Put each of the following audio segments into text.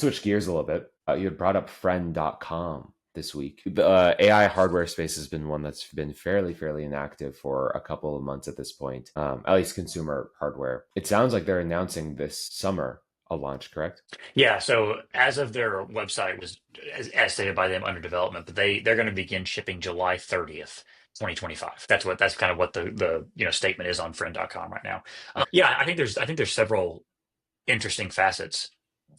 Switch gears a little bit. You had brought up friend.com this week. The AI hardware space has been one that's been fairly inactive for a couple of months at this point, at least consumer hardware. It sounds like they're announcing this summer a launch, correct? Yeah, so as of their website was as stated by them under development, but they're going to begin shipping July 30th, 2025. That's kind of what the statement is on friend.com right now. Yeah, I think there's several interesting facets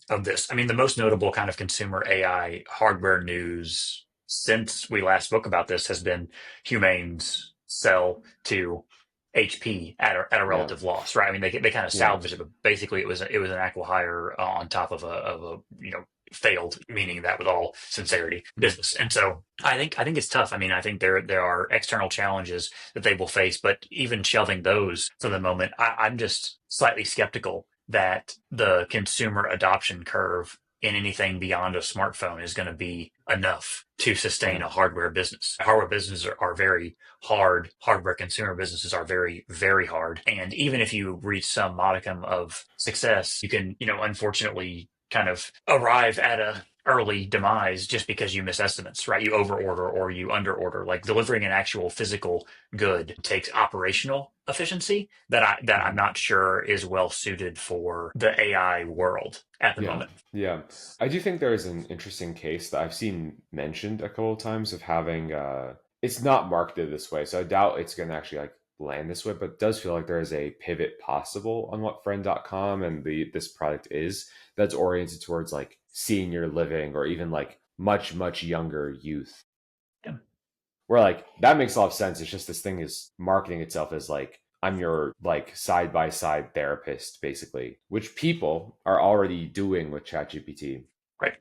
of this. I mean, the most notable kind of consumer AI hardware news since we last spoke about this has been Humane's sell to HP at a Yeah, relative loss, right? I mean, they kind of yeah, salvaged it, but basically it was an acqui-hire on top of a failed, meaning that with all sincerity, business. And so I think it's tough. I mean, I think there are external challenges that they will face, but even shelving those for the moment, I'm just slightly skeptical that the consumer adoption curve in anything beyond a smartphone is going to be enough to sustain yeah. a hardware business. Hardware businesses are very hard. Hardware consumer businesses are very hard. And even if you reach some modicum of success, you can, unfortunately kind of arrive at a early demise just because you miss estimates, right? You overorder or you underorder. Like delivering an actual physical good takes operational efficiency that I'm Mhm. not sure is well suited for the AI world at the Yeah, moment. yeah. I do think there is an interesting case that I've seen mentioned a couple of times of having it's not marketed this way, so I doubt it's gonna actually like land this way, but it does feel like there is a pivot possible on what friend.com and this product is that's oriented towards like senior living or even like much younger youth. Yeah. Where like that makes a lot of sense. It's just this thing is marketing itself as like I'm your like side by side therapist, basically, which people are already doing with ChatGPT. Right.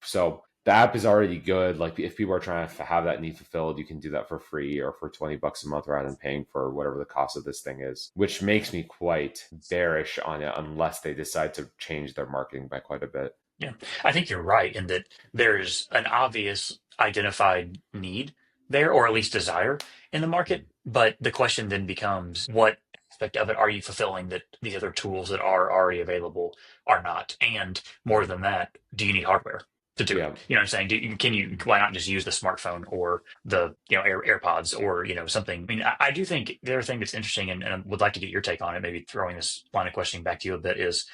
So the app is already good. Like if people are trying to have that need fulfilled, you can do that for free or for 20 bucks a month rather than paying for whatever the cost of this thing is, which makes me quite bearish on it unless they decide to change their marketing by quite a bit. Yeah, I think you're right in that there's an obvious identified need there, or at least desire in the market. But the question then becomes, what aspect of it are you fulfilling that these other tools that are already available are not? And more than that, do you need hardware to do it? Yeah. You know what I'm saying? Why not just use the smartphone or the AirPods or something? I mean, I do think the other thing that's interesting, and I would like to get your take on it, maybe throwing this line of questioning back to you a bit, is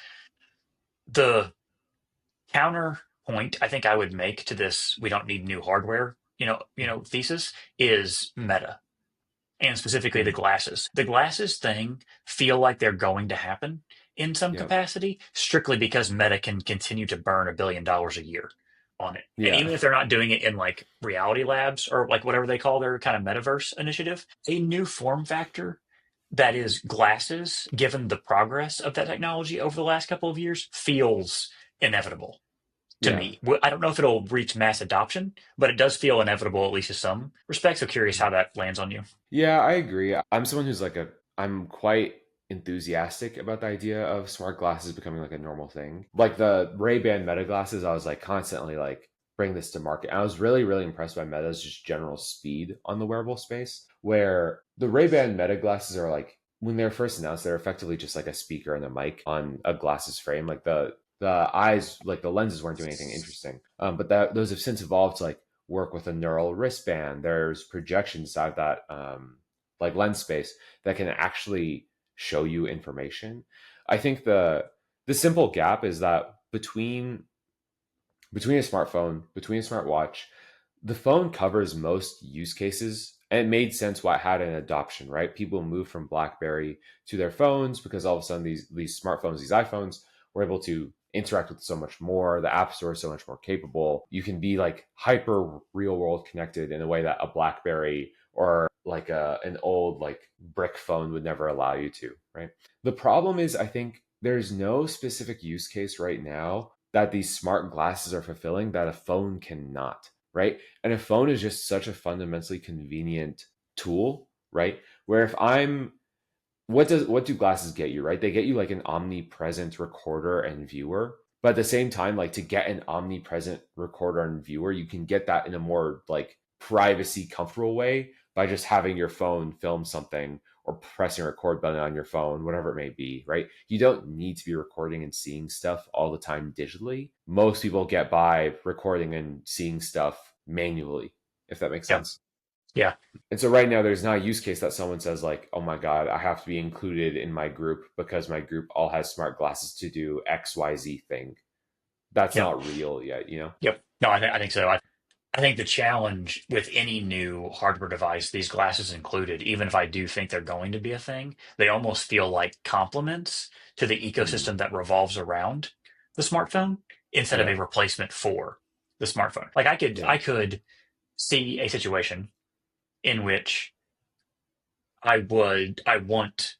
the counterpoint I think I would make to this we don't need new hardware, thesis is Meta and specifically the Mm. glasses. The glasses thing feel like they're going to happen in some Yeah. capacity strictly because Meta can continue to burn $1 billion a year on it. And Yeah. even if they're not doing it in like reality labs or like whatever they call their kind of metaverse initiative, a new form factor that is glasses, given the progress of that technology over the last couple of years, feels inevitable to Yeah. me. I don't know if it'll reach mass adoption, but it does feel inevitable, at least in some respects. So curious how that lands on you. Yeah, I agree. I'm someone who's like I'm quite enthusiastic about the idea of smart glasses becoming like a normal thing. Like the Ray-Ban Meta glasses, I was like constantly like bring this to market. I was really impressed by Meta's just general speed on the wearable space, where the Ray-Ban Meta glasses are like when they were first announced, they're effectively just like a speaker and a mic on a glasses frame. Like the eyes, like the lenses weren't doing anything interesting. But that those have since evolved to like work with a neural wristband. There's projections out of that like lens space that can actually show you information. I think the simple gap is that between a smartphone, between a smartwatch, the phone covers most use cases. And it made sense why it had an adoption, right? People moved from BlackBerry to their phones because all of a sudden these smartphones, these iPhones, were able to interact with so much more. The App Store is so much more capable. You can be like hyper real world connected in a way that a BlackBerry or like an old like brick phone would never allow you to, right? The problem is, I think there's no specific use case right now that these smart glasses are fulfilling that a phone cannot, right? And a phone is just such a fundamentally convenient tool, right? Where if I'm what do glasses get you, right? They get you like an omnipresent recorder and viewer. But at the same time, like to get an omnipresent recorder and viewer, you can get that in a more like privacy comfortable way by just having your phone film something or pressing a record button on your phone, whatever it may be, right? You don't need to be recording and seeing stuff all the time digitally. Most people get by recording and seeing stuff manually, if that makes Yeah. sense. Yeah. And so right now there's not a use case that someone says like, "Oh my god, I have to be included in my group because my group all has smart glasses to do XYZ thing." That's Yep. not real yet, you know? Yep. No, I think so. I think the challenge with any new hardware device, these glasses included, even if I do think they're going to be a thing, they almost feel like complements to the Mm, ecosystem that revolves around the smartphone instead of yeah, a replacement for the smartphone. Like yeah, I could see a situation in which I want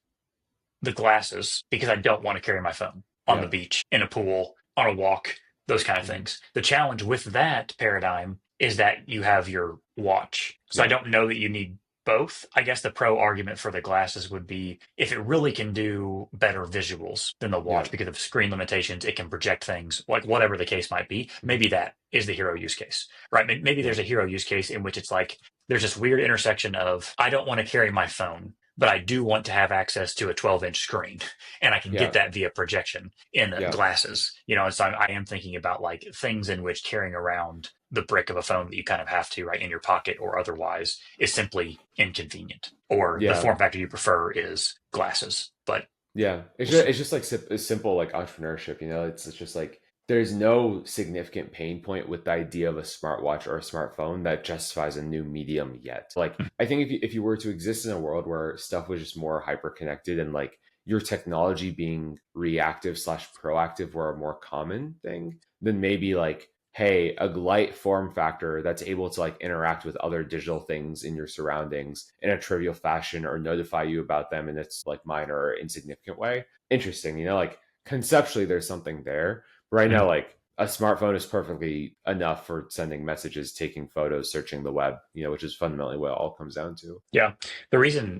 the glasses because I don't want to carry my phone on the yeah, beach, in a pool, on a walk, those kind of mhm, things. The challenge with that paradigm is that you have your watch. So I yeah, don't know that you need both. I guess the pro argument for the glasses would be if it really can do better visuals than the yeah, watch because of screen limitations, it can project things, like whatever the case might be. mhm, Maybe that is the hero use case, right? Maybe yeah, there's a hero use case in which it's like there's this weird intersection of I don't want to carry my phone, but I do want to have access to a 12-inch screen, and I can get yeah, that via projection in the yeah, glasses. And so I am thinking about like things in which carrying around the brick of a phone that you kind of have to, right, in your pocket or otherwise, is simply inconvenient. Or the yeah. form factor you prefer is glasses, but Yeah, we'll see. it's just like it's simple like entrepreneurship, you know. It's just like there's no significant pain point with the idea of a smartwatch or a smartphone that justifies a new medium yet. Like I think if you were to exist in a world where stuff was just more hyper connected and like your technology being reactive slash proactive were a more common thing, then maybe like hey, a light form factor that's able to like interact with other digital things in your surroundings in a trivial fashion or notify you about them in its like minor or insignificant way. Interesting, you know, like conceptually there's something there. But right now, Mm. like a smartphone is perfectly enough for sending messages, taking photos, searching the web, you know, which is fundamentally what it all comes down to. Yeah.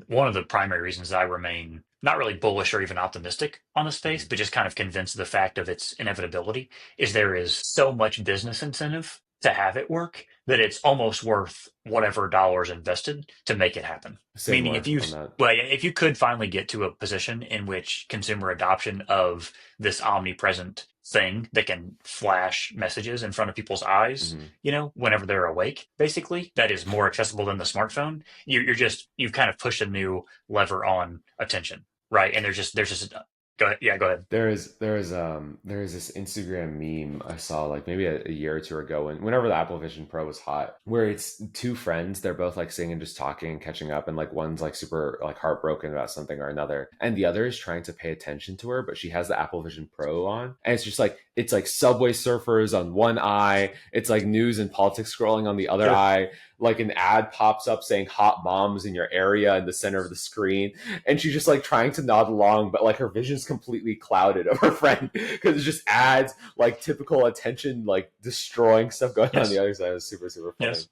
One of the primary reasons I remain not really bullish or even optimistic on the space, Mm-hmm. but just kind of convinced of the fact of its inevitability, is there is so much business incentive to have it work that it's almost worth whatever dollars invested to make it happen. Say Meaning, more on that. if you could finally get to a position in which consumer adoption of this omnipresent thing that can flash messages in front of people's eyes, Mm-hmm. whenever they're awake, basically, that is more accessible than the smartphone. You've kind of pushed a new lever on attention, right? And there's just go ahead. Yeah, go ahead. There is this Instagram meme I saw like maybe a year or two ago whenever the Apple Vision Pro was hot, where it's two friends, they're both like sitting and just talking and catching up, and like one's like super like heartbroken about something or another, and the other is trying to pay attention to her, but she has the Apple Vision Pro on, and it's like Subway Surfers on one eye, it's like news and politics scrolling on the other Sure. eye, like an ad pops up saying hot moms in your area in the center of the screen, and she's just like trying to nod along, but like her vision's completely clouded of her friend because it's just ads, like typical attention, like destroying stuff going on the Yes. other side. It's super, super funny. Yes.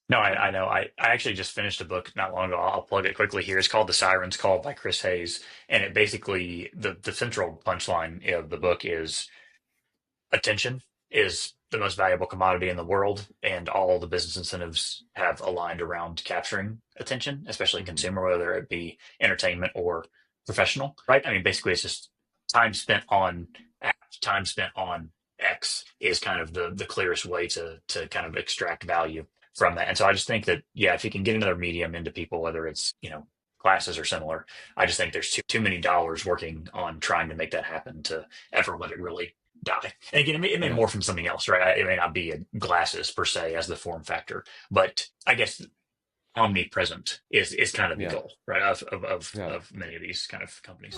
No, I know. I actually just finished a book not long ago. I'll plug it quickly here. It's called The Siren's Call by Chris Hayes. And it basically, the central punchline of the book is attention is the most valuable commodity in the world, and all the business incentives have aligned around capturing attention, especially Mm-hmm. consumer, whether it be entertainment or professional, right? I mean, basically, it's just time spent on apps, time spent on X is kind of the clearest way to kind of extract value from that. And so I just think that, yeah, if you can get another medium into people, whether it's, classes or similar, I just think there's too many dollars working on trying to make that happen to ever let it really die. And again, it may Yeah, morph from something else, right? It may not be glasses per se as the form factor, but I guess omnipresent is kind of the yeah, goal, right? Of yeah. of many of these kind of companies.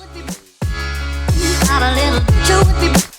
Got a little